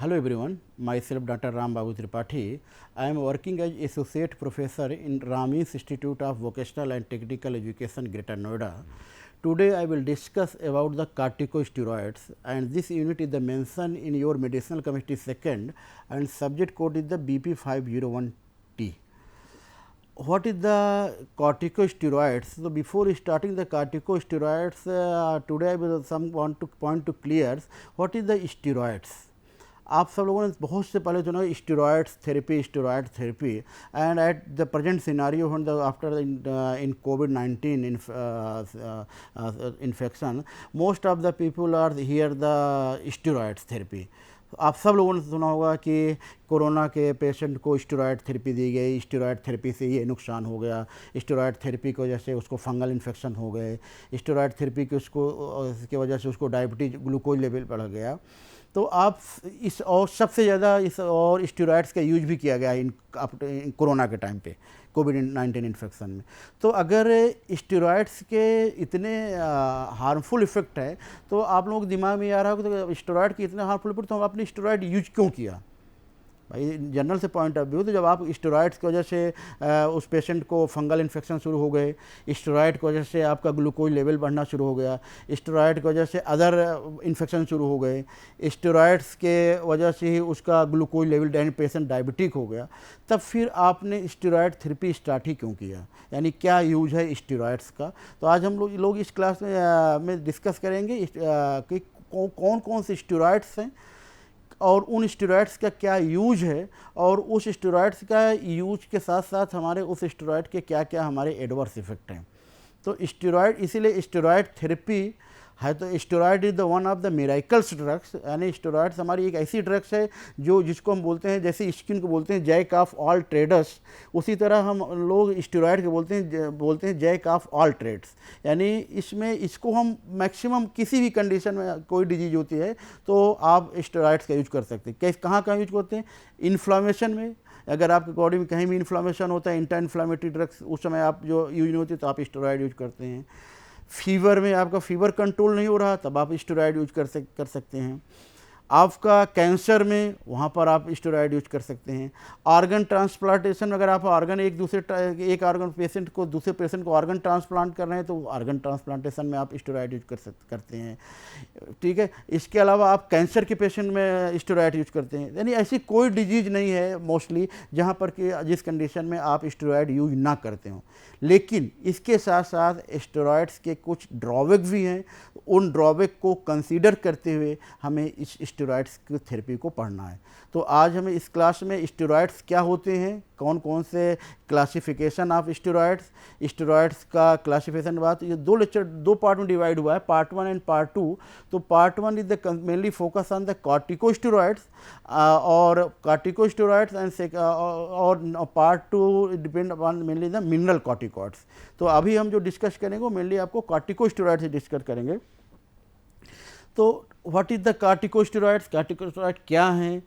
Hello everyone, myself Dr. Ram Babu Tripathi. I am working as Associate Professor in Ramins Institute of Vocational and Technical Education, Greater Noida. Today I will discuss about the corticosteroids, and this unit is the mention in your medicinal chemistry second, and subject code is the BP501T. What is the corticosteroids? So, before starting the corticosteroids, today I will want to point to clear what is the steroids. आप सब लोगों ने बहुत से पहले सुना steroids therapy and at the present scenario when the after in कोविड-19 infection most of the people are hear the steroids therapy. आप सब लोगों ने सुना होगा कि कोरोना के पेशेंट को स्टेरॉइड थेरेपी दी गई, स्टेरॉइड थेरेपी से ये नुकसान हो गया, स्टेरॉइड थेरेपी की वजह से उसको फंगल इन्फेक्शन हो गए, स्टेरॉइड थेरेपी की उसकी वजह से उसको डायबिटीज ग्लूकोज लेवल बढ़ गया. तो आप इस और सबसे ज़्यादा इस और स्टेरॉइड्स का यूज भी किया गया इन कोरोना के टाइम पे कोविड-19 इन्फेक्शन में. तो अगर स्टेरॉइड्स के इतने हार्मफुल इफ़ेक्ट है तो आप लोगों के दिमाग में आ रहा होगा तो स्टेरॉइड के इतने हार्मफुल इफेक्ट तो आपने स्टेरॉइड यूज क्यों किया. भाई जनरल से पॉइंट ऑफ व्यू तो जब आप स्टेरॉइड्स की वजह से उस पेशेंट को फंगल इन्फेक्शन शुरू हो गए, स्टेरॉइड की वजह से आपका ग्लूकोज लेवल बढ़ना शुरू हो गया, स्टेरॉइड की वजह से अदर इन्फेक्शन शुरू हो गए, स्टेरॉइड्स के वजह से ही उसका ग्लूकोज लेवल पेशेंट डायबिटिक हो गया, तब फिर आपने स्टेरॉइड थेरेपी स्टार्ट ही क्यों किया, यानी क्या यूज है स्टेरॉइड्स का. तो आज हम लोग इस क्लास में डिस्कस करेंगे कि कौन कौन से स्टेरॉइड्स हैं और उन स्टेरॉइड्स का क्या यूज है, और उस स्टेरॉइड्स का यूज के साथ साथ हमारे उस स्टेरॉइड के क्या क्या हमारे एडवर्स इफेक्ट हैं. तो स्टेरॉइड, इसीलिए स्टेरॉइड थेरेपी है. तो steroid is the one of the miracles drugs, यानी स्टेरॉइड्स हमारी एक ऐसी ड्रग्स है जिसको हम बोलते हैं, जैसे स्किन को बोलते हैं जैक ऑफ ऑल ट्रेडर्स, उसी तरह हम लोग स्टेरॉइड को बोलते हैं जैक ऑफ ऑल ट्रेड्स. यानी इसको हम मैक्सिमम किसी भी कंडीशन में कोई डिजीज होती है तो आप स्टेरॉइड्स का यूज कर सकते हैं. कहाँ यूज करते हैं? इन्फ्लामेशन में. अगर आपकी बॉडी में कहीं भी इन्फ्लामेशन होता है, एंटी इन्फ्लामेटरी ड्रग्स उस समय आप जो यूज नहीं होती तो आप स्टेरॉइड यूज करते हैं. फीवर में आपका फीवर कंट्रोल नहीं हो रहा तब आप स्टेरॉइड यूज कर सकते हैं. आपका कैंसर में वहाँ पर आप स्टेरॉइड यूज कर सकते हैं. ऑर्गन ट्रांसप्लांटेशन में अगर आप एक ऑर्गन पेशेंट को दूसरे पेशेंट को ऑर्गन ट्रांसप्लांट कर रहे हैं तो ऑर्गन ट्रांसप्लांटेशन में आप स्टेरॉइड यूज करते हैं. ठीक है. इसके अलावा आप कैंसर के पेशेंट में स्टेरॉइड यूज करते हैं. यानी ऐसी कोई डिजीज नहीं है मोस्टली जहाँ पर कि जिस कंडीशन में आप स्टेरॉइड यूज ना करते हो. लेकिन इसके साथ साथ स्टेरॉइड्स के कुछ ड्रॉबैक भी हैं. उन ड्रॉबैक को कंसीडर करते हुए हमें इस स्टेरॉइड्स की थेरेपी को पढ़ना है. तो आज हमें इस क्लास में स्टेरॉइड्स क्या होते हैं, कौन कौन से क्लासिफिकेशन ऑफ स्टेरॉइड्स का क्लासिफिकेशन बात, ये दो पार्ट में डिवाइड हुआ है, पार्ट 1 एंड पार्ट 2. तो part 1 is the mainly focus on the corticosteroids और कॉर्टिकोस्टेरॉइड्स एंड और part 2 depend upon mainly the mineral corticoids. तो अभी हम जो डिस्कस करेंगे वो मेनली आपको कॉर्टिकोस्टेरॉइड से डिस्कस करेंगे. तो what is the corticosteroids, corticosteroid क्या हैं,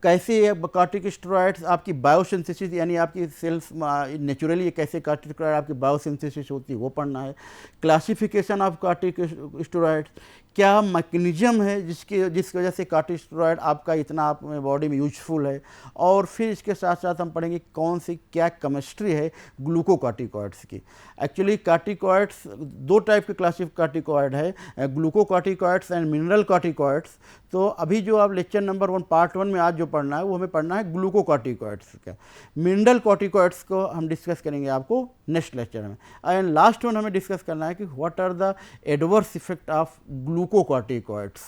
कैसे कॉर्टिकोस्टेरॉइड्स आपकी बायोसिंथेसिस यानी आपकी सेल्स नेचुरली कैसे कॉर्टिकोस्टेरॉइड आपकी बायोसिंथेसिस होती है वो पढ़ना है. क्लासिफिकेशन ऑफ कॉर्टिकोस्टेरॉइड्स, क्या मैकेनिज्म है जिसकी वजह से कॉर्टिकोस्टेरॉइड आपका इतना आप बॉडी में यूजफुल है. और फिर इसके साथ साथ हम पढ़ेंगे कौन सी क्या केमिस्ट्री है ग्लूकोकॉर्टिकॉइड्स की. एक्चुअली कॉर्टिकॉइड्स दो टाइप के क्लासिक कॉर्टिकॉइड है, ग्लूकोकॉर्टिकॉइड्स एंड मिनरल कॉर्टिकॉइड्स. तो अभी जो आप लेक्चर नंबर 1 पार्ट 1 में आज जो पढ़ना है वो हमें पढ़ना है ग्लूकोकॉर्टिकॉइड्स का. मिनरल कॉर्टिकॉइड्स को हम डिस्कस करेंगे आपको नेक्स्ट लेक्चर में. एंड लास्ट वन हमें डिस्कस करना है कि what are the adverse effect of glucocorticoids.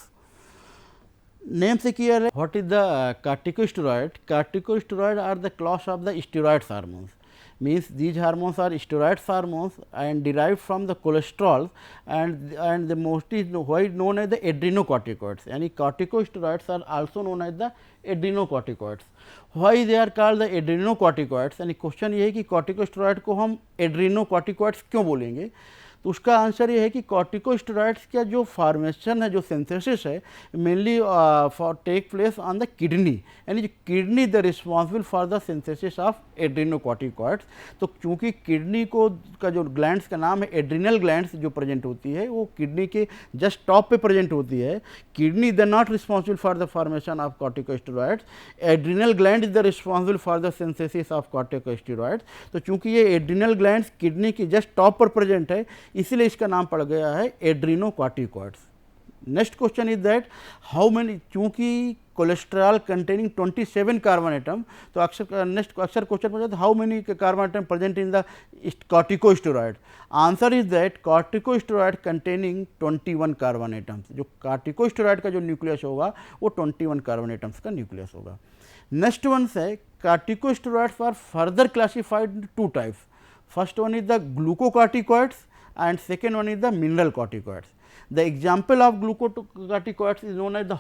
Name से क्लियर है. What is the corticosteroid? Corticosteroid are the class of the steroids hormones. Means these hormones are steroid hormones and derived from the cholesterol and the mostly known as the adrenocorticoids. यानी corticosteroids are also known as the adrenocorticoids. Why they are called the adrenocorticoids? यानी question ये है कि corticosteroid को हम adrenocorticoids क्यों बोलेंगे. तो उसका आंसर ये है कि कॉर्टिकोस्टेरॉइड्स का जो फॉर्मेशन है, जो सिंथेसिस है, mainly for take place on the kidney, यानी जो kidney the responsible for the synthesis of adrenocorticoids. तो चूंकि किडनी को का जो ग्लैंड्स का नाम है एड्रिनल ग्लैंड्स जो प्रेजेंट होती है वो किडनी के जस्ट टॉप पे प्रेजेंट होती है। Kidney the not responsible for the formation of corticosteroids, adrenal gland is the responsible for the synthesis of corticosteroids. तो चूंकि ये एड्रिनल ग्लैंड्स किडनी की जस्ट टॉप पर प्रेजेंट है, इसलिए इसका नाम पड़ गया है adrenocorticoids. Next question is that how many, चूंकि कोलेस्ट्रॉल कंटेनिंग 27 कार्बन एटम, तो अक्सर क्वेश्चन पूछा था how many carbon atom present in the corticosteroid. Answer is that corticosteroid containing 21 carbon atoms. जो कॉर्टिकोस्टेरॉइड का जो न्यूक्लियस होगा वो 21 कार्बन एटम्स का न्यूक्लियस होगा। नेक्स्ट वन है corticosteroids are further classified in two types. First one is the glucocorticoids and second one is the mineral corticoids. The example of glucocorticoids is known as the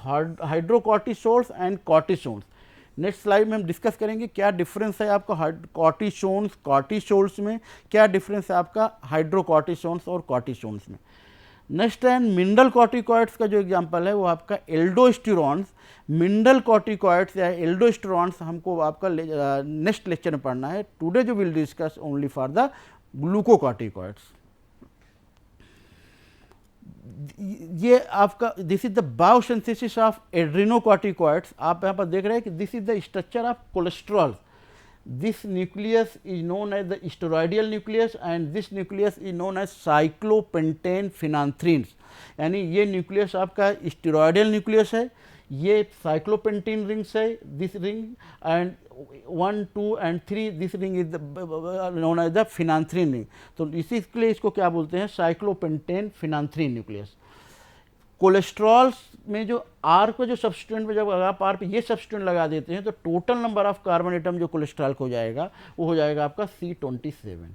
hydrocortisols and cortisols. Next slide में हम discuss करेंगे क्या difference है आपका कॉर्टिसोल्स में, क्या difference है आपका हाइड्रोकॉर्टिसोन्स और कॉर्टिसोन्स में। नेक्स्ट है मिनरल कॉर्टिकॉइड्स का जो एग्जांपल है वो आपका एल्डोस्टेरॉन्स। मिनरल कॉर्टिकॉइड्स या एल्डोस्टेरॉन्स हमको आपका नेक्स्ट लेक्चर में पढ़ना है। टुडे जो will discuss only for the glucocorticoids. ये आपका this is the biosynthesis of adrenocorticoids. आप यहाँ पर देख रहे हैं कि this is the structure of cholesterol. This nucleus is known as the steroidal nucleus and this nucleus is known as cyclopentane phenanthrenes. यानी ये न्यूक्लियस आपका स्टेरॉयडल न्यूक्लियस है, ये साइक्लोपेंटेन रिंग्स है, this ring and 1, 2 and 3 this ring is known as the phenanthrene ring. तो इसीलिए इसको क्या बोलते हैं, साइक्लोपेंटेन फिनांथ्रीन न्यूक्लियस। कोलेस्ट्रॉल में जो आर को जो सब्सटीट्यूएंट में जब आप आर पे ये सब्सटीट्यूएंट लगा देते हैं तो total number of carbon atom जो कोलेस्ट्रॉल को हो जाएगा वो हो जाएगा आपका C27।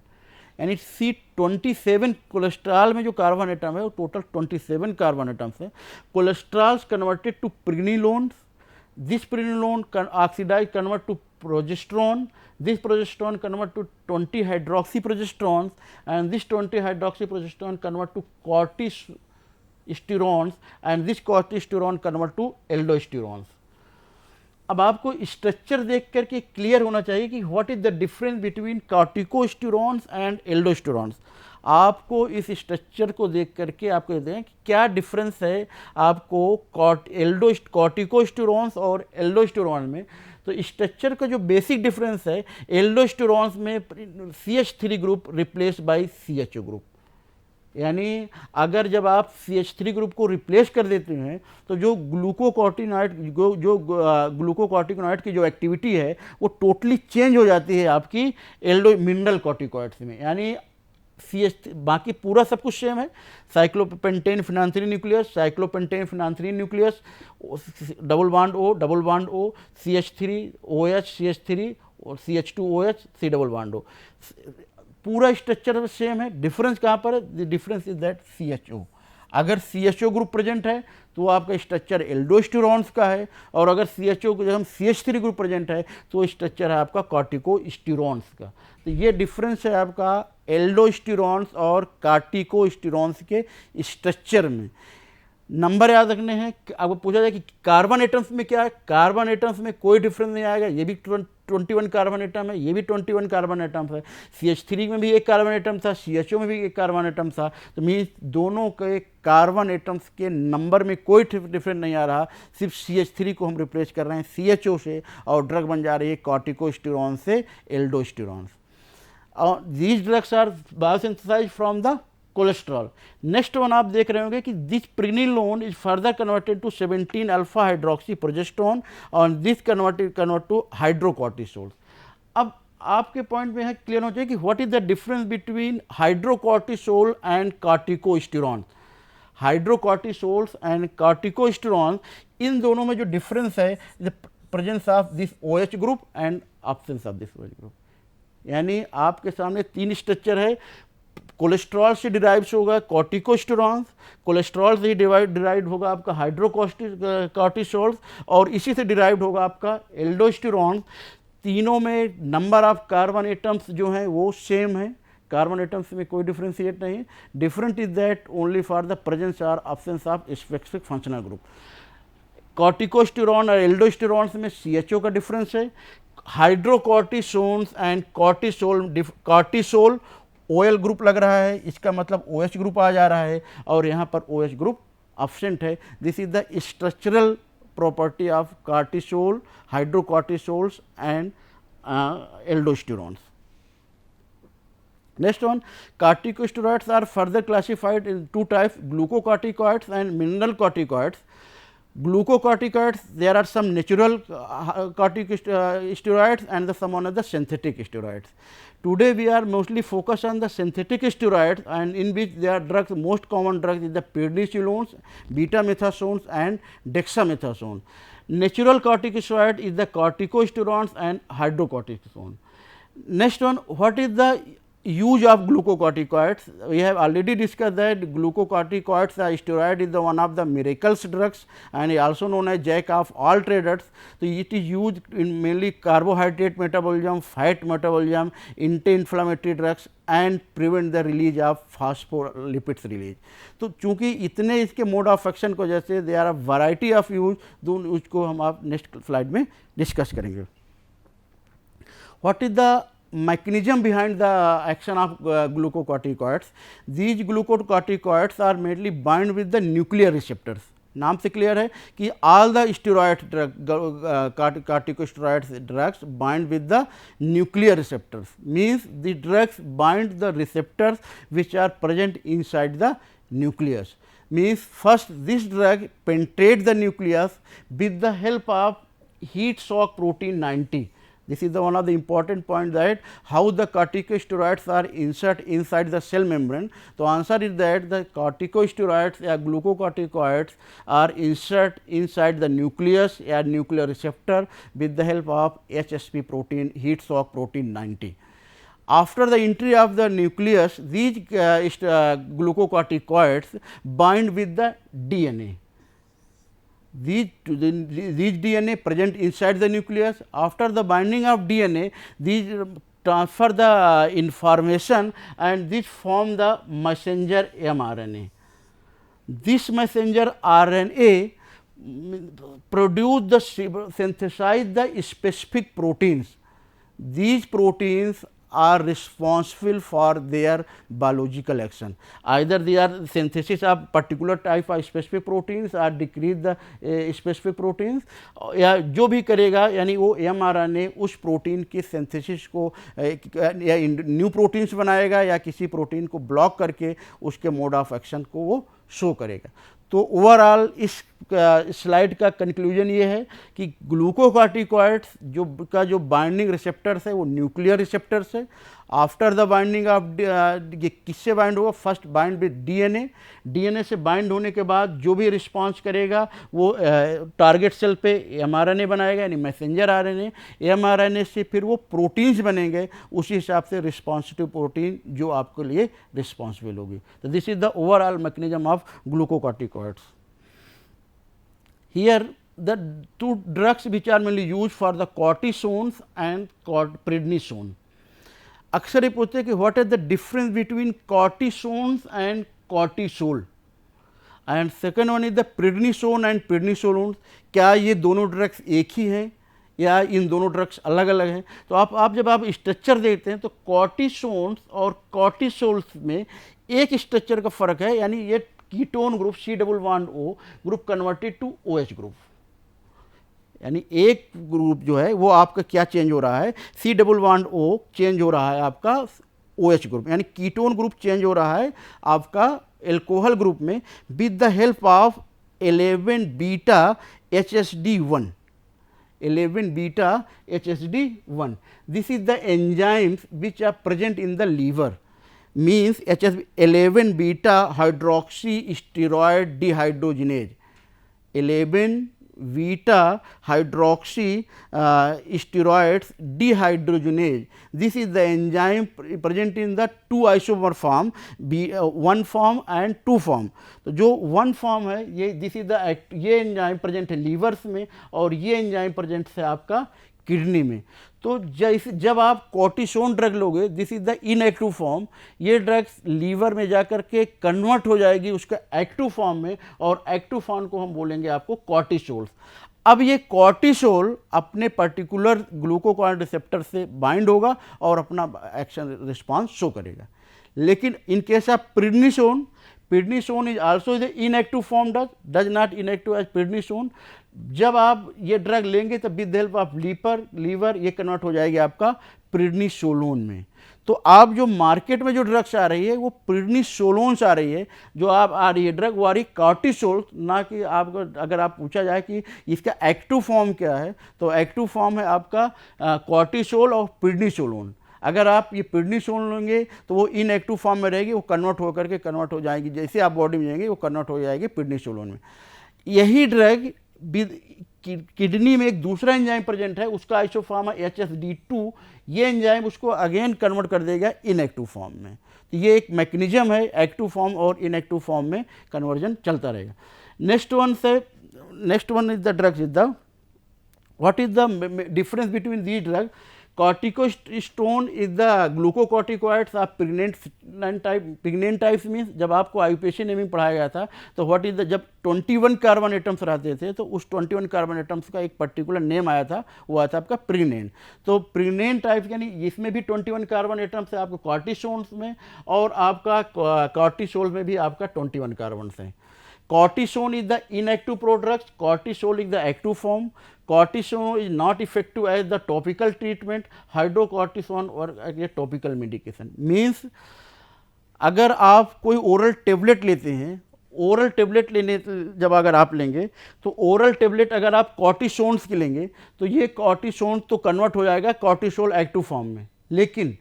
यानी C27 कोलेस्ट्रॉल में जो कार्बन एटम है वो टोटल 27 कार्बन एटम्स है। Cholesterols converted to pregnenolones, this pregnenolone oxidise convert to progesterone, this progesterone convert to 20 hydroxyprogesterones and this 20 hydroxyprogesterone convert to corticosterones and this corticosterone convert to aldosterones। अब आपको structure देख करके clear होना चाहिए कि what is the difference between corticosterones and aldosterones. आपको इस structure को देख करके आपको कहते हैं कि क्या डिफरेंस है आपको कॉर्टिकोस्टेरॉन्स और एल्डोस्टेरॉन में। तो स्ट्रक्चर का जो बेसिक डिफरेंस है, एल्डोस्टेरॉन्स में CH3 group replace by CHO group. यानी अगर जब आप CH3 ग्रुप को रिप्लेस कर देते हैं तो जो ग्लूकोकॉर्टिकोइड की जो एक्टिविटी है वो टोटली चेंज हो जाती है आपकी मिनरल कॉर्टिकॉइड्स में। यानी बाकी पूरा सब कुछ सेम है, cyclopentane phenanthrene nucleus, cyclopentane phenanthrene nucleus, double bond O, CH3 OH CH3 और CH2 OH C double bond O, पूरा स्ट्रक्चर सेम है। डिफरेंस कहाँ पर है, the difference is that CHO। अगर CHO ग्रुप प्रेजेंट है तो आपका स्ट्रक्चर एल्डोस्टेरॉन्स का है, और अगर CHO जब हम CH3 ग्रुप प्रेजेंट है तो स्ट्रक्चर है आपका कॉर्टिकोस्टेरॉन्स का। तो ये डिफरेंस है आपका एल्डोस्टेरॉन्स और कॉर्टिकोस्टेरॉन्स के स्ट्रक्चर में। नंबर याद रखने हैं। आपको पूछा जाए कि कार्बन एटम्स में क्या है, कार्बन एटम्स में कोई डिफरेंस नहीं आएगा। ये भी 21 कार्बन एटम है, ये भी 21 कार्बन एटम्स है। CH3 में भी एक कार्बन एटम था, CHO में भी एक कार्बन एटम था। तो मीन्स दोनों के कार्बन एटम्स के नंबर में कोई डिफरेंस नहीं आ रहा, सिर्फ CH3 को हम रिप्लेस कर रहे हैं CHO से और ड्रग बन जा रही है कॉर्टिकोस्टेरॉन से एल्डोस्टेरॉन। और these drugs are biosynthesized from the cholesterol. Next one आप देख रहे होंगे कि this pregnenolone is further converted to 17 alpha hydroxy progesterone और दिस कन्वर्ट टू हाइड्रोकॉर्टिसोल्स। अब आपके पॉइंट में है क्लियर होना चाहिए कि what is the difference between hydrocortisol and corticosterone. Hydrocortisols and corticosterone, इन दोनों में जो डिफरेंस है the presence of this OH group and absence of this OH group. यानी आपके सामने तीन स्ट्रक्चर है, कोलेस्ट्रॉल से डिराइव होगा कॉर्टिकोस्टेरॉन्स, कोलेस्ट्रॉल से ही डिराइव होगा आपका हाइड्रोकॉर्टिसोल्स और इसी से डिराइव होगा आपका एल्डोस्टेरॉन। तीनों में नंबर ऑफ कार्बन एटम्स जो हैं वो सेम है, कार्बन एटम्स में कोई डिफ्रेंशिएट नहीं है। Different is that only for the presence और absence of specific functional group. Corticosterone और एल्डोस्टेरॉन्स में CHO का डिफरेंस है। Hydrocortisones and cortisol OL group लग रहा है, इसका मतलब OH ग्रुप आ जा रहा है, और यहाँ पर OH ग्रुप absent है। This is the structural property of cortisol, hydrocortisols and aldosterones. Next one, corticosteroids are further classified in two types, glucocorticoids and mineral corticoids. Glucocorticoids, there are some natural corticosteroids and some one of the synthetic steroids. Today we are mostly focused on the synthetic steroids, and in which there are drugs, most common drugs is the prednisones, betamethasones and dexamethasone. Natural corticosteroid is the corticosteroids and hydrocortisone. Next one, what is the use of glucocorticoids? We have already discussed that glucocorticoids, the steroid is the one of the miracles drugs and also known as jack of all trades. So, it is used in mainly carbohydrate metabolism, fat metabolism, anti-inflammatory drugs and prevent the release of phospholipids release. तो चूंकि इतने इसके mode of action को जैसे they are a variety of use, तो उसको हम आप नेक्स्ट स्लाइड में डिस्कस करेंगे। What is the mechanism behind the action of glucocorticoids? These glucocorticoids are mainly bind with the nuclear receptors. नाम से क्लियर है कि all the steroid corticosteroid drugs bind with the nuclear receptors, means the drugs bind the receptors which are present inside the nucleus. Means first this drug penetrate the nucleus with the help of heat shock protein 90. This is the one of the important point, that how the corticosteroids are insert inside the cell membrane. So, answer is that the corticosteroids or glucocorticoids are insert inside the nucleus or nuclear receptor with the help of HSP protein, heat shock protein 90. After the entry of the nucleus, these glucocorticoids bind with the DNA. These DNA present inside the nucleus. After the binding of DNA, these transfer the information and this form the messenger mRNA. This messenger RNA produce the synthesize the specific proteins. These proteins are responsible for their biological action. Either they are synthesis of particular type of specific proteins or decrease the specific proteins, या जो भी करेगा यानी वो mRNA उस protein की synthesis को या न्यू प्रोटीन्स बनाएगा या किसी प्रोटीन को ब्लॉक करके उसके मोड ऑफ एक्शन को वो शो करेगा। तो ओवरऑल इस स्लाइड का कंक्लूजन ये है कि ग्लूकोकॉर्टिकॉइड्स जो बाइंडिंग रिसेप्टर्स है वो न्यूक्लियर रिसेप्टर्स है। आफ्टर द बाइंडिंग ऑफ ये किससे बाइंड होगा? First bind with DNA. DNA से बाइंड होने के बाद जो भी रिस्पांस करेगा वो टारगेट सेल पे एमआरएनए बनाएगा यानी मैसेंजर आरएनए। एमआरएनए से फिर वो प्रोटीन्स बनेंगे, उसी हिसाब से रिस्पॉन्सिटिव प्रोटीन जो आपके लिए रिस्पॉन्सिबल होगी। तो this is the overall mechanism of glucocorticoids. Here the two drugs which are mainly used for the cortisones and prednisone. अक्सर ये पूछते हैं कि what is the difference between cortisones and cortisol, and second one is the prednisone and prednisolone. क्या ये दोनों drugs एक ही हैं या इन दोनों ड्रग्स अलग अलग हैं? तो आप जब आप स्ट्रक्चर देखते हैं तो कॉर्टिसोन्स और कॉर्टिसोल्स में एक स्ट्रक्चर का फर्क है, यानी ये ketone group C+O group converted to OH group, यानी एक ग्रुप जो है वो आपका क्या चेंज हो रहा है, C+O चेंज हो रहा है आपका OH ग्रुप, यानी कीटोन ग्रुप चेंज हो रहा है आपका एल्कोहल ग्रुप में with the help of 11 beta HSD1। 11 beta HSD1, this is the enzymes which are present in the liver, means 11 beta hydroxy steroid dehydrogenase, 11 beta hydroxy steroids dehydrogenase. This is the enzyme present in the two isomer form, one form and two form. तो जो one form है ये this is the ये enzyme present है levers में और ये enzyme present है आपका किडनी में। तो जैसे जब आप कॉर्टिसोन ड्रग लोगे, this is the inactive form, ये ड्रग्स लीवर में जाकर के कन्वर्ट हो जाएगी उसका एक्टिव फॉर्म में, और एक्टिव फॉर्म को हम बोलेंगे आपको कॉर्टिसोल। अब ये कॉर्टिसोल अपने पर्टिकुलर ग्लूकोकॉर्टिकॉइड रिसेप्टर से बाइंड होगा और अपना एक्शन रिस्पांस शो करेगा। लेकिन in case of prednisone, prednisone is also the inactive form drug, does not inactive as prednisone। जब आप ये ड्रग लेंगे तब विद हेल्प ऑफ लीवर ये कन्वर्ट हो जाएगी आपका प्रिडनिसोलोन में। तो आप जो मार्केट में जो ड्रग्स आ रही है वो प्रिडनिसोलोन से आ रही है, जो आप आ रही है ड्रग वो आ रही कॉर्टिसोल, ना कि आपको अगर आप पूछा जाए कि इसका एक्टिव फॉर्म क्या है, तो एक्टिव फॉर्म है आपका कॉर्टिसोल और प्रिडनिसोलोन। अगर आप ये प्रिडनिसोलोन लेंगे तो वो इनएक्टिव फॉर्म में रहेगी, वो कन्वर्ट हो जाएगी, जैसे आप बॉडी में जाएंगे वो कन्वर्ट हो जाएगी प्रिडनिसोलोन में। यही ड्रग किडनी में एक दूसरा एंजाइम प्रेजेंट है, उसका आइसोफॉर्म है HSD2, ये एंजाइम उसको अगेन कन्वर्ट कर देगा इनएक्टिव फॉर्म में। तो ये एक मैकेनिज्म है, एक्टिव फॉर्म और इनएक्टिव फॉर्म में कन्वर्जन चलता रहेगा। Next one is the drugs is the, what is the difference between the drug? Corticosterone is the glucocorticoids of pregnant types means जब आपको आयुपेशियन में पढ़ाया गया था तो व्हाट इज द, जब 21 कार्बन एटम्स रहते थे तो उस 21 कार्बन एटम्स का एक पर्टिकुलर नेम आया था, वो आया था आपका प्रेग्नेंट। तो प्रेग्नेंट टाइप यानी इसमें भी 21 कार्बन एटम्स है आपको कॉर्टिसोन्स में, और आपका कॉर्टिसोल में भी आपका 21 कार्बन्स हैं। Cortisone is the inactive product, cortisol is the active form. Cortisone is not effective as the topical treatment, hydrocortisone or a topical medication। Means अगर आप कोई ओरल टेबलेट लेते हैं, ओरल टेबलेट लेने जब अगर आप लेंगे तो ओरल टेबलेट अगर आप कॉर्टिसोन्स की लेंगे तो ये कॉर्टिसोन तो कन्वर्ट हो जाएगा कॉर्टिसोल एक्टिव फॉर्म में। लेकिन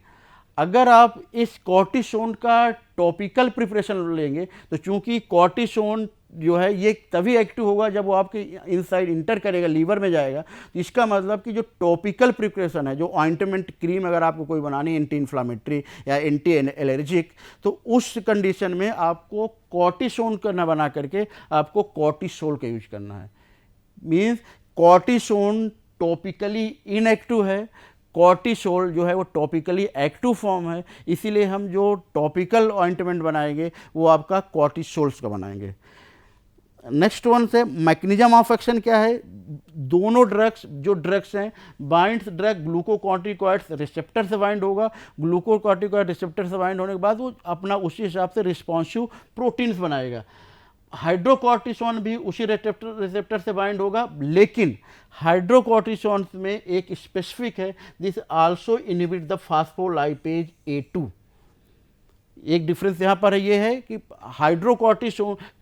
अगर आप इस कॉर्टिसोन का टॉपिकल प्रिपरेशन लेंगे तो चूंकि कॉर्टिसोन जो है ये तभी एक्टिव होगा जब वो आपके इनसाइड इंटर करेगा, लीवर में जाएगा। तो इसका मतलब कि जो टॉपिकल प्रिपरेशन है, जो ऑइंटमेंट क्रीम अगर आपको कोई बनानी है एंटी इन्फ्लामेटरी या एंटी एलर्जिक, तो उस कंडीशन में आपको कॉर्टिसोन का ना बना करके आपको कॉर्टिसोल का यूज करना है। मीन्स कॉर्टिसोन टॉपिकली इनएक्टिव है, कॉर्टिसोल जो है वो टॉपिकली एक्टिव फॉर्म है, इसीलिए हम जो टॉपिकल ऑइंटमेंट बनाएंगे वो आपका कॉर्टिसोल्स का बनाएंगे। नेक्स्ट वन से मैकेनिज्म ऑफ एक्शन क्या है? दोनों ड्रग्स हैं, बाइंड्स ड्रग ग्लूकोकॉर्टिकॉइड्स रिसेप्टर से बाइंड होगा, ग्लूकोकॉर्टिकॉइड रिसेप्टर से बाइंड होने के बाद वो अपना उसी हिसाब से रिस्पॉन्सिव प्रोटीन्स बनाएगा। हाइड्रोकॉर्टिसोन भी उसी रिसेप्टर से बाइंड होगा, लेकिन हाइड्रोकॉर्टिसोन में एक स्पेसिफिक है, this also inhibit the phospholipase A2। एक डिफरेंस यहाँ पर ये है कि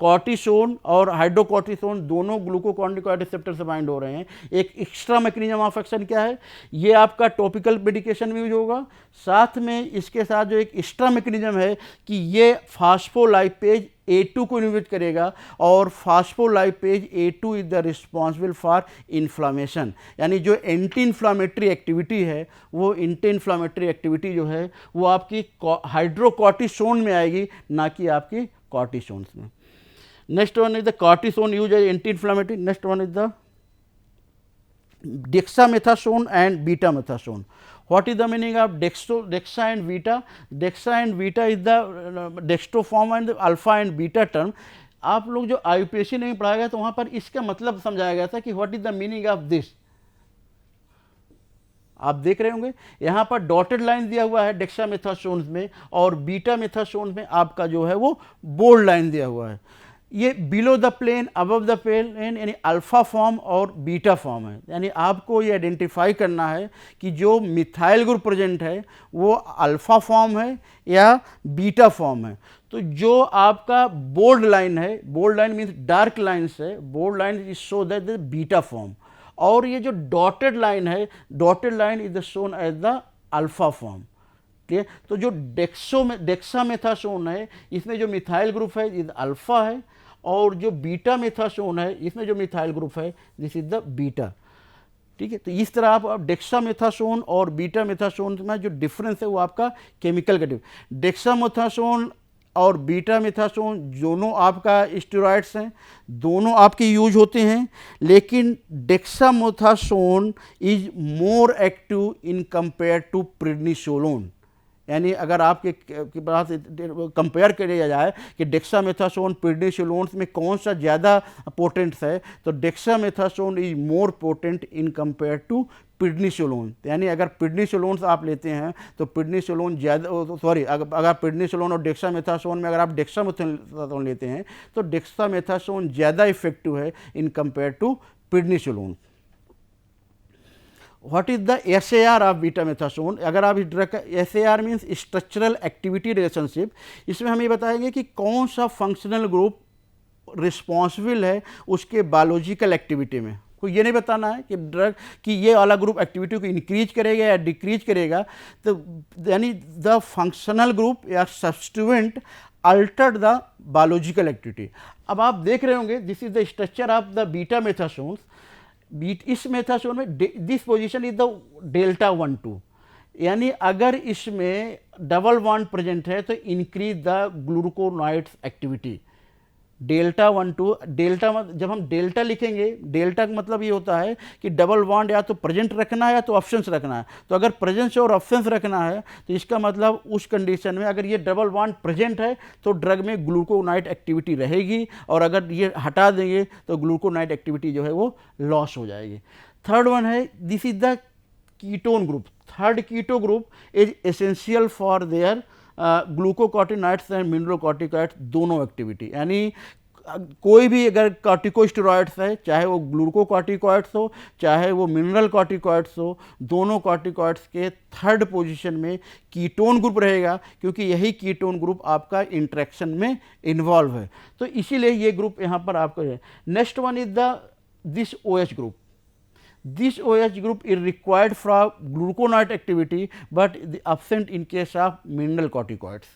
कॉर्टिसोन और हाइड्रोकॉर्टिसोन दोनों ग्लूकोकॉर्टिकॉइड रिसेप्टर से बाइंड हो रहे हैं। एक एक्स्ट्रा मैकेनिज्म ऑफ एक्शन क्या है? ये आपका टॉपिकल मेडिकेशन में यूज होगा, साथ में इसके साथ जो एक एक्स्ट्रा मैकेनिज्म है कि ये फास्फोलाइपेज A2 को इनहिबिट करेगा, और फास्फोलाइपेज A2 is the responsible for inflammation. यानी जो एंटी इन्फ्लामेटरी एक्टिविटी है, वो एंटी इन्फ्लामेटरी एक्टिविटी जो है वो आपकी हाइड्रोकॉर्टिसोन में आएगी, ना कि आपकी कॉर्टिसोन्स में। Next one is the cortisone use as anti inflammatory. Next one is the dexamethasone and betamethasone. What is the meaning of dexa and beta? Dexa and beta is the dextroform and the alpha and beta term। आप लोग जो आयुपेशी नहीं पढ़ाया गया तो वहाँ पर इसका मतलब समझाया गया था कि what is the meaning of this। आप देख रहे होंगे यहाँ पर डॉटेड लाइन दिया हुआ है डेक्सामेथासोन में, और बीटामेथासोन में आपका जो है वो बोल्ड लाइन दिया हुआ है। ये below the plane above the plane यानी अल्फा फॉर्म और बीटा फॉर्म है। यानी आपको ये आइडेंटिफाई करना है कि जो मिथाइल ग्रुप प्रेजेंट है वो अल्फा फॉर्म है या बीटा फॉर्म है। तो जो आपका बोल्ड लाइन है, bold line means dark lines है, bold line is show that the beta form, और ये जो डॉटेड लाइन है, dotted line is shown as the alpha form. ठीक है, तो जो डेक्सामेथासोन है इसमें जो मिथाइल ग्रुप है इज अल्फा है, और जो बीटा मेथासोन है इसमें जो मिथाइल ग्रुप है दिस इज द बीटा। ठीक है, तो इस तरह आप डेक्सामेथासोन और बीटा मेथासोन में जो डिफरेंस है वो आपका केमिकल का डिफरेंस। डेक्सामेथासोन और बीटा मेथासोन दोनों आपका स्टेरॉइड्स हैं, दोनों आपके यूज होते हैं, लेकिन dexamethasone is more active in compare to prednisolone. यानी अगर आपके के पास कंपेयर किया जाए कि डेक्सामेथासोन प्रेडनिसोलोन में कौन सा ज़्यादा पोटेंट है, तो dexamethasone is more potent in compare to prednisolone. यानी अगर प्रेडनिसोलोन आप लेते हैं तो प्रेडनिसोलोन ज़्यादा, सॉरी, अगर प्रेडनिसोलोन और डेक्सामेथासोन में अगर आप डेक्सामेथासोन लेते हैं तो डेक्सामेथासोन ज़्यादा इफेक्टिव है in compare to prednisolone. What is the SAR of betamethasone? अगर आप इस ड्रग का SAR means structural activity relationship, इसमें हम ये बताएंगे कि कौन सा फंक्शनल ग्रुप रिस्पॉन्सिबल है उसके बायोलॉजिकल एक्टिविटी में। कोई ये नहीं बताना है कि ड्रग की ये वाला ग्रुप एक्टिविटी को इंक्रीज करेगा या डिक्रीज करेगा, तो यानी द फंक्शनल ग्रुप या substituent altered the biological activity. अब आप देख रहे होंगे this is the structure of the betamethasone. इस मेथासोन में this position is the delta 1,2, यानी अगर इसमें डबल बॉन्ड प्रेजेंट है तो increase the gluconides activity. Delta 1,2, delta जब हम डेल्टा लिखेंगे, डेल्टा का मतलब ये होता है कि डबल बॉन्ड या तो प्रेजेंट रखना है या तो ऑप्शंस रखना है। तो अगर प्रेजेंस और ऑप्शंस रखना है तो इसका मतलब उस कंडीशन में अगर ये डबल बॉन्ड प्रेजेंट है तो ड्रग में ग्लूकोनाइड एक्टिविटी रहेगी, और अगर ये हटा देंगे तो ग्लूकोनाइड एक्टिविटी जो है वो लॉस हो जाएगी। थर्ड वन है this is the ketone group. Third keto group is essential for their glucocorticoids and mineralocorticoids दोनों एक्टिविटी। यानी कोई भी अगर कॉर्टिकोस्टेरॉइड्स है, चाहे वो ग्लूकोकॉर्टिकॉइड्स हो चाहे वो मिनरल कॉर्टिकॉइड्स हो, दोनों कॉर्टिकॉइड्स के थर्ड पोजीशन में कीटोन ग्रुप रहेगा, क्योंकि यही कीटोन ग्रुप आपका इंट्रैक्शन में इन्वॉल्व है। तो इसीलिए ये ग्रुप यहाँ पर आपको है। Next one is the this OH group. This OH group is required for gluconate activity but absent in case of mineral corticoids.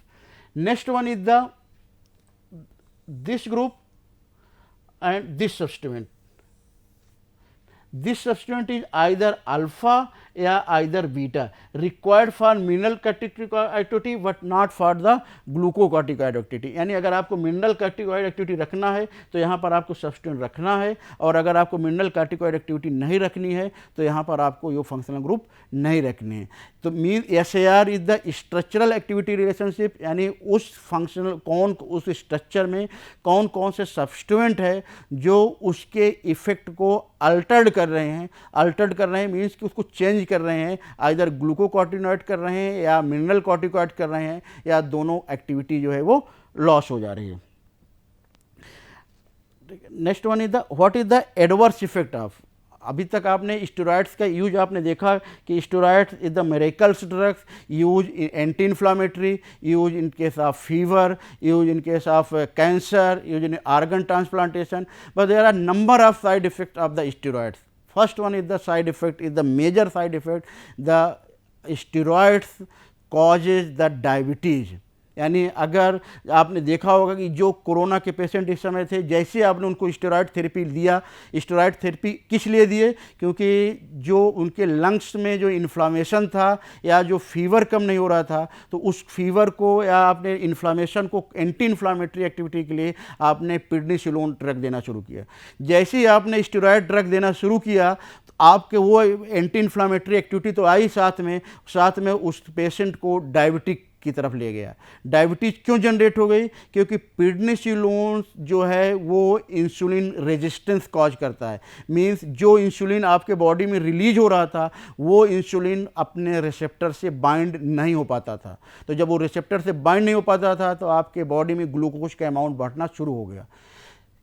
Next one is the this group and this substituent. This substituent is either alpha या either beta, required for mineral corticoid activity but not for the glucocorticoid activity। यानी अगर आपको mineral कार्टिकॉइड activity रखना है तो यहाँ पर आपको सब्सटेंट रखना है, और अगर आपको मिनरल कार्टिकॉइड एक्टिविटी नहीं रखनी है तो यहाँ पर आपको ये फंक्शनल ग्रुप नहीं रखने हैं। तो mean SAR is the structural activity relationship, यानी उस फंक्शनल उस स्ट्रक्चर में कौन कौन से सब्सटेंट है जो उसके इफेक्ट को अल्टर्ड कर रहे हैं। अल्टर्ड कर रहे हैं मीन्स कि उसको चेंज कर रहे हैं, आइदर ग्लूकोकॉर्टिकॉइड कर रहे हैं या मिनरल कॉर्टिकॉइड कर रहे हैं, या दोनों एक्टिविटी जो है वो लॉस हो जा रही है। Next one is the what is the adverse effect of. अभी तक आपने स्टेरॉइड्स का यूज आपने देखा कि steroids is the miracles drugs, use anti inflammatory, use in case of fever, use in case of cancer, use in organ transplantation, but there are number of side effect of the steroids. First one is the side effect, is the major side effect, the steroids causes the diabetes। यानी अगर आपने देखा होगा कि जो corona के patient इस समय थे, जैसे आपने उनको स्टेरॉइड थेरेपी दिया, स्टेरॉइड थेरेपी किस लिए दिए, क्योंकि जो उनके लंग्स में जो इन्फ्लामेशन था या जो फीवर कम नहीं हो रहा था, तो उस फीवर को या आपने इन्फ्लामेशन को एंटी इन्फ्लामेटरी एक्टिविटी के लिए आपने प्रेडनिसोलोन ड्रग देना शुरू किया। जैसे ही आपने स्टेरॉइड ड्रग देना शुरू किया तो आपके वो एंटी इन्फ्लामेटरी एक्टिविटी तो आई, साथ में उस पेशेंट को डायबिटिक की तरफ ले गया। डायबिटीज़ क्यों जनरेट हो गई, क्योंकि प्रेडनिसोलोन जो है वो इंसुलिन रेजिस्टेंस कॉज करता है। मींस जो इंसुलिन आपके बॉडी में रिलीज हो रहा था वो इंसुलिन अपने रिसेप्टर से बाइंड नहीं हो पाता था। तो जब वो रिसेप्टर से बाइंड नहीं हो पाता था तो आपके बॉडी में ग्लूकोज का अमाउंट बढ़ना शुरू हो गया।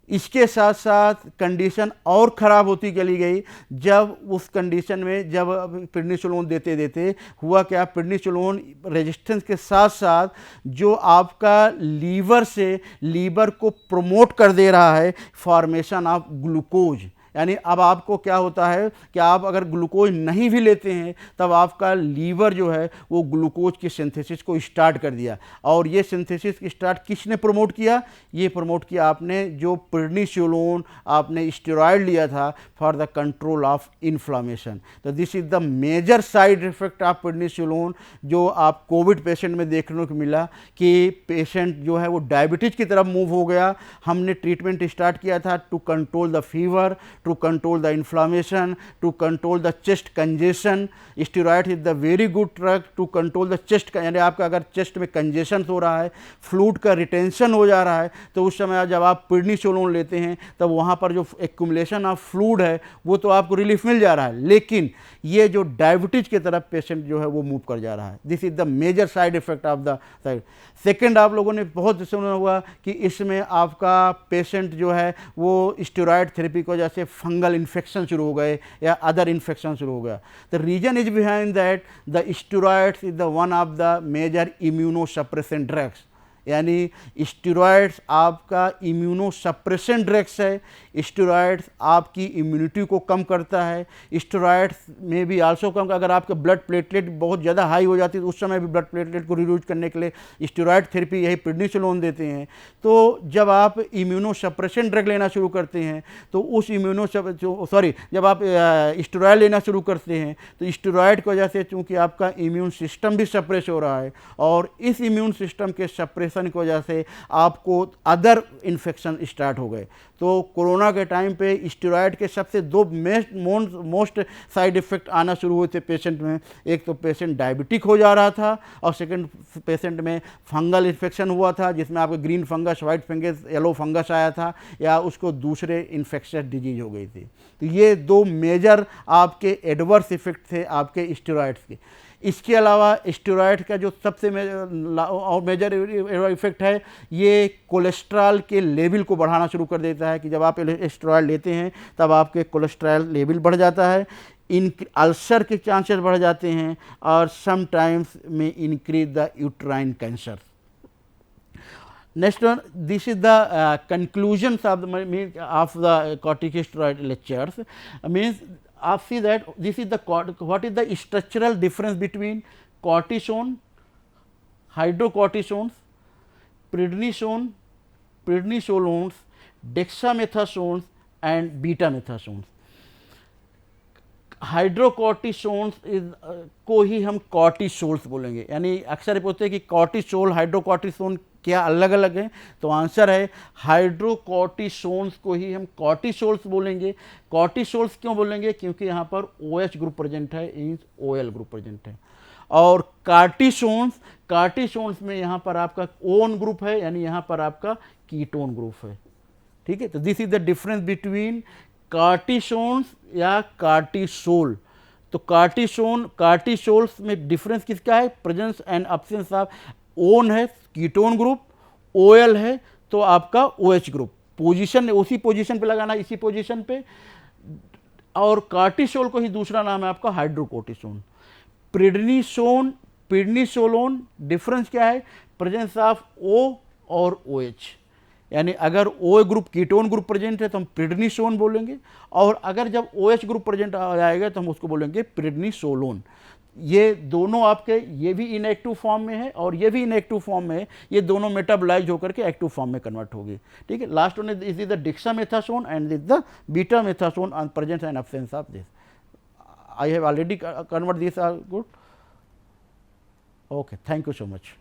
इसके साथ साथ कंडीशन और ख़राब होती चली गई। जब उस कंडीशन में जब प्रेडनिसोलोन देते देते हुआ क्या, प्रेडनिसोलोन रेजिस्टेंस के साथ साथ जो आपका लीवर को प्रमोट कर दे रहा है फॉर्मेशन ऑफ ग्लूकोज, यानी अब आपको क्या होता है कि आप अगर ग्लूकोज नहीं भी लेते हैं तब आपका लीवर जो है वो ग्लूकोज की सिंथेसिस को स्टार्ट कर दिया। और ये सिंथेसिस स्टार्ट किसने प्रमोट किया? ये प्रमोट किया आपने जो प्रेडनिसोलोन आपने स्टेरॉयड लिया था for the control of inflammation. तो this is the major side effect of prednisolone जो आप कोविड पेशेंट में देखने को मिला कि पेशेंट जो है वो डायबिटीज की तरफ मूव हो गया। हमने ट्रीटमेंट स्टार्ट किया था to control the fever, to control the inflammation, to control the chest congestion. Steroid is the very good drug to control the chest, यानी आपका अगर चेस्ट में कंजेशन हो रहा है, फ्लूइड का रिटेंशन हो जा रहा है, तो उस समय जब आप प्रेडनिसोलोन लेते हैं तब वहाँ पर जो एक्यूमुलेशन ऑफ फ्लूइड है वो तो आपको रिलीफ मिल जा रहा है, लेकिन ये जो डायबिटीज की तरफ पेशेंट जो है वो मूव कर जा रहा है। This is the major side effect of the side. Second, आप लोगों ने बहुत सुना हुआ कि इसमें आपका पेशेंट जो है वो स्टेरॉयड थेरेपी की वजह से फंगल इन्फेक्शन शुरू हो गए या अदर इन्फेक्शन शुरू हो गया। The reason is behind that the steroids is the one of the major immunosuppressant drugs, यानी स्टेरॉयड्स आपका इम्यूनोसप्रेसेंट ड्रग्स है। स्टेरॉयड्स आपकी इम्यूनिटी को कम करता है। स्टेरॉयड्स में भी आल्सो कम, अगर आपके ब्लड प्लेटलेट बहुत ज़्यादा हाई हो जाती है तो उस समय भी ब्लड प्लेटलेट को रिड्यूस करने के लिए स्टेरॉयड थेरेपी यही प्रेडनिसोलोन देते हैं। तो जब आप इम्यूनोसप्रेसेंट ड्रग लेना शुरू करते हैं तो उस जब आप स्टेरॉयड लेना शुरू करते हैं तो स्टेरॉयड की वजह से चूँकि आपका इम्यून सिस्टम भी सप्रेस हो रहा है और इस इम्यून सिस्टम के सप्रेशन की वजह से आपको अदर इन्फेक्शन स्टार्ट हो गए। तो कोरोना के टाइम पे स्टेरॉयड के सबसे दो मोस्ट साइड इफ़ेक्ट आना शुरू हुए थे पेशेंट में। एक तो पेशेंट डायबिटिक हो जा रहा था और सेकंड पेशेंट में फंगल इन्फेक्शन हुआ था जिसमें आपको green fungus, white fungus, yellow fungus आया था या उसको दूसरे इन्फेक्शियस डिजीज हो गई थी। तो ये दो मेजर आपके एडवर्स इफेक्ट थे आपके स्टेरॉयड्स के। इसके अलावा स्टेरॉयड का जो सबसे मेजर इफेक्ट है ये कोलेस्ट्रॉल के लेवल को बढ़ाना शुरू कर देता है कि जब आप स्टेरॉयड लेते हैं तब आपके कोलेस्ट्रॉल लेवल बढ़ जाता है, इन अल्सर के चांसेस बढ़ जाते हैं और समटाइम्स में increase the uterine cancer. Next one, this is the conclusions of the corticosteroid lectures. Means आप see that this is the what is the structural difference between cortisone, hydrocortisones, prednisone, prednisolones, dexamethasones and betamethasones. हाइड्रोकॉर्टिसोन्स को ही हम कॉर्टिसोल्स बोलेंगे, यानी अक्सर पूछते हैं कि cortisol hydrocortisone क्या अलग अलग हैं, तो आंसर है हाइड्रोकॉर्टिसोन्स को ही हम कॉर्टिसोल्स बोलेंगे। कॉर्टिसोल्स क्यों बोलेंगे? क्योंकि यहाँ पर OH ग्रुप प्रेजेंट है, इंस OL ग्रुप प्रेजेंट है। और कार्टिसोन्स में यहाँ पर आपका ओन ग्रुप है, यानी यहाँ पर आपका कीटोन ग्रुप है। ठीक है, तो this is the difference between cortisones या कार्टिसोल। तो कार्टिसोल्स में डिफरेंस किसका है? Presence and absence of own है कीटोन ग्रुप, OL है तो आपका OH ग्रुप। पोजीशन उसी पोजीशन पे लगाना, इसी पोजीशन पे। और कार्टिसोल को ही दूसरा नाम है आपका हाइड्रोकोर्टिसोन। प्रेडनिसोलोन डिफरेंस क्या है? प्रेजेंस ऑफ O और OH, यानी अगर O group ketone group present है तो हम प्रेडनिसोन बोलेंगे, और अगर जब OH ग्रुप प्रेजेंट आ जाएगा तो हम उसको बोलेंगे प्रेडनिसोलोन। ये दोनों आपके, ये भी इनएक्टिव फॉर्म में है और ये भी इनएक्टिव फॉर्म में है, ये दोनों मेटाबोलाइज होकर के एक्टिव फॉर्म में कन्वर्ट होगी। ठीक है, last one is the dexamethasone and is the betamethasone on presence and absence of this. I have already convert this are good. Okay, thank you so much.